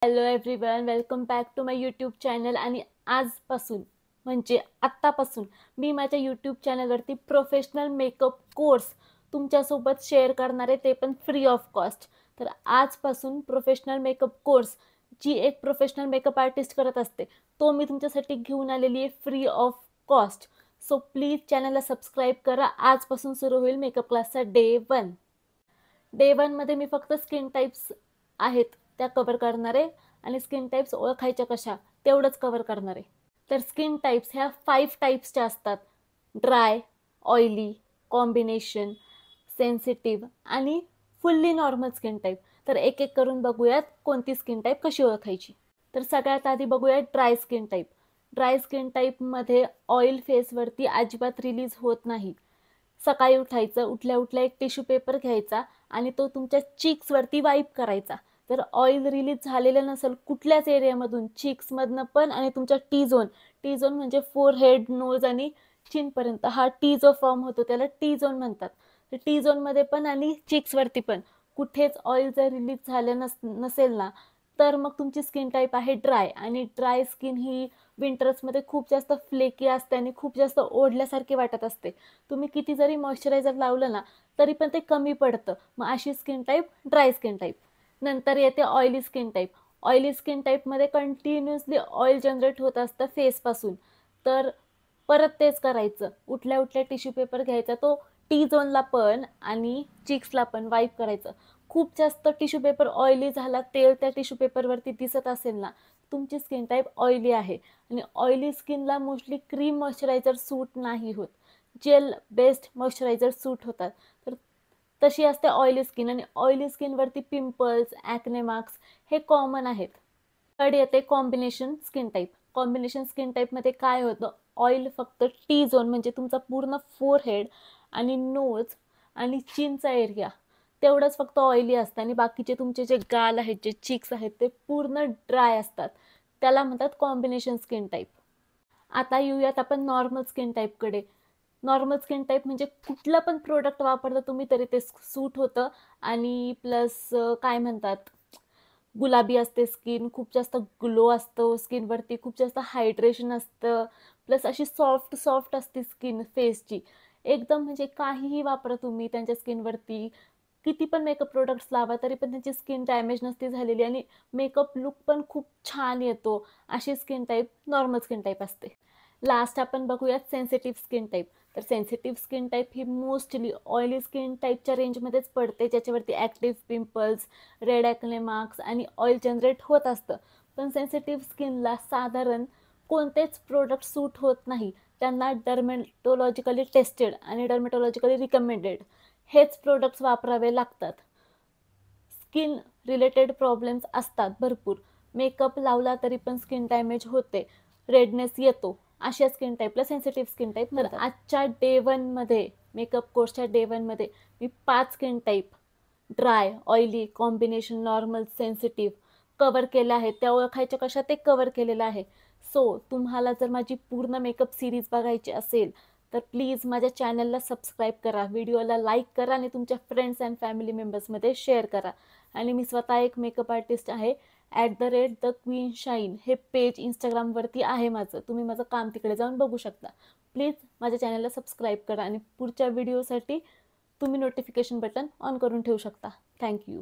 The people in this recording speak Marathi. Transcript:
Hello everyone, welcome back to my YouTube channel. आणि आजपासून म्हणजे आत्तापासून मी माझ्या यूट्यूब चॅनलवरती प्रोफेशनल मेकअप कोर्स तुमच्यासोबत शेअर करणार आहे, ते पण फ्री ऑफ कॉस्ट. तर आजपासून प्रोफेशनल मेकअप कोर्स जी एक प्रोफेशनल मेकअप आर्टिस्ट करत असते तो मी तुमच्यासाठी घेऊन आलेली आहे free of cost. So please चॅनलला सबस्क्राईब करा. आजपासून सुरू होईल मेकअप क्लासचा डे 1 मध्ये मी फक्त स्किन टाईप्स आहेत त्या कव्हर करणार आहे आणि स्किन टाईप्स ओळखायच्या कशा तेवढंच कव्हर करणार आहे. तर स्किन टाईप्स ह्या 5 टाईप्सच्या असतात: ड्राय, ऑइली, कॉम्बिनेशन, सेन्सिटिव्ह आणि फुल्ली नॉर्मल स्किन टाईप. तर एक एक करून बघूयात कोणती स्किन टाईप कशी ओळखायची. तर सगळ्यात आधी बघूयात dry skin type. Dry skin टाईपमध्ये ऑइल फेसवरती अजिबात रिलीज होत नाही. सकाळी उठायचं, उठल्या उठल्या एक टिश्यू पेपर घ्यायचा आणि तो तुमच्या चीक्सवरती वाईप करायचा. जर ऑइल रिलीज झालेलं नसेल कुठल्याच एरियामधून, चीक्समधनं पण आणि तुमच्या टी झोन म्हणजे फोरहेड, नोज आणि चिनपर्यंत हा टी जो फॉर्म होतो त्याला टी झोन म्हणतात. तर टी झोनमध्ये पण आणि चीक्सवरती पण कुठेच ऑइल जर रिलीज झालं नसेल ना, तर मग तुमची स्किन टाईप आहे ड्राय. आणि ड्राय स्किन ही विंटर्समध्ये खूप जास्त फ्लेकी असते आणि खूप जास्त ओढल्यासारखी वाटत असते. तुम्ही किती जरी मॉइश्चरायझर लावलं ना तरी पण ते कमी पडतं. मग अशी skin type dry skin type. नंतर येते oily skin type. Oily skin टाईपमध्ये कंटिन्युअसली ऑइल जनरेट होत असतं फेसपासून. तर परत तेच करायचं, उठल्या उठल्या टिश्यू पेपर घ्यायचा, तो टी झोनला पण आणि चिक्सला पण वाईप करायचं. खूप जास्त टिश्यू पेपर ऑइली झाला, तेल त्या टिश्यू पेपरवरती दिसत असेल ना, तुमची स्किन टाईप ऑइली आहे. आणि ऑइली स्किनला मोस्टली क्रीम मॉइश्चरायझर सूट नाही होत, जेल बेस्ड मॉइश्चरायझर सूट होतात. तर तशी असते ऑइली स्किन. आणि ऑइली स्किनवरती पिंपल्स, ॲक्ने मार्क्स हे कॉमन आहेत. थर्ड येते combination skin type. Combination skin टाईपमध्ये काय होतं, ऑइल फक्त टी झोन म्हणजे तुमचा पूर्ण फोरहेड आणि नोज आणि चिनचा एरिया तेवढंच फक्त ऑइली असतं आणि बाकीचे तुमचे जे गाल आहेत, जे चिक्स आहेत ते पूर्ण ड्राय असतात. त्याला म्हणतात कॉम्बिनेशन स्किन टाईप. आता येऊयात आपण नॉर्मल स्किन टाईपकडे. नॉर्मल स्किन टाईप म्हणजे कुठलं पण प्रोडक्ट वापरता तुम्ही तरी ते सूट होतं. आणि प्लस काय म्हणतात, गुलाबी असते स्किन, खूप जास्त ग्लो असतो स्किनवरती, खूप जास्त हायड्रेशन असतं, प्लस अशी सॉफ्ट सॉफ्ट असते स्किन फेसची एकदम. म्हणजे काहीही वापरा तुम्ही त्यांच्या स्किनवरती, किती पण मेकअप प्रोडक्ट्स लावा तरी पण त्यांची स्किन डॅमेज नसती झालेली आणि मेकअप लुक पण खूप छान येतो. अशी skin type normal skin type असते. लास्ट आपण बघूयात सेन्सिटिव्ह स्किन टाईप. तर सेन्सिटिव्ह स्किन टाईप ही मोस्टली ऑइली स्किन टाईपच्या रेंजमध्येच पडते, ज्याच्यावरती active pimples, red acne marks आणि ऑइल जनरेट होत असतं. पण सेन्सिटिव्ह स्किनला साधारण कोणतेच प्रोडक्ट सूट होत नाही. त्यांना डर्मेटोलॉजिकली टेस्टेड आणि डर्मेटोलॉजिकली रिकमेंडेड हेच प्रोडक्ट्स वापरावे लागतात. स्किन रिलेटेड प्रॉब्लेम्स असतात भरपूर. मेकअप लावला तरी पण स्किन डॅमेज होते, रेडनेस येतो, अशा स्किन टाईपला सेन्सिटिव्ह स्किन टाईप. तर आजच्या डे 1मध्ये, मेकअप कोर्सच्या डे 1मध्ये मी 5 skin type dry, oily, combination, normal, sensitive cover केल्या आहेत. त्या ओळखायच्या कशा ते कवर केलेलं आहे. सो तुम्हाला जर माझी पूर्ण मेकअप सिरीज बघायची असेल तर प्लीज माझ्या चॅनलला सबस्क्राईब करा, व्हिडिओला लाईक करा आणि तुमच्या फ्रेंड्स अँड फॅमिली मेंबर्समध्ये शेअर करा. आणि मी स्वतः एक मेकअप आर्टिस्ट आहे. @TheQueenShine हे पेज इंस्टाग्रामवरती आहे माझं. तुम्ही माझं काम तिकडे जाऊन बघू शकता. प्लीज माझ्या चॅनलला सबस्क्राईब करा आणि पुढच्या व्हिडिओसाठी तुम्ही नोटिफिकेशन बटन ऑन करून ठेवू शकता. थँक्यू.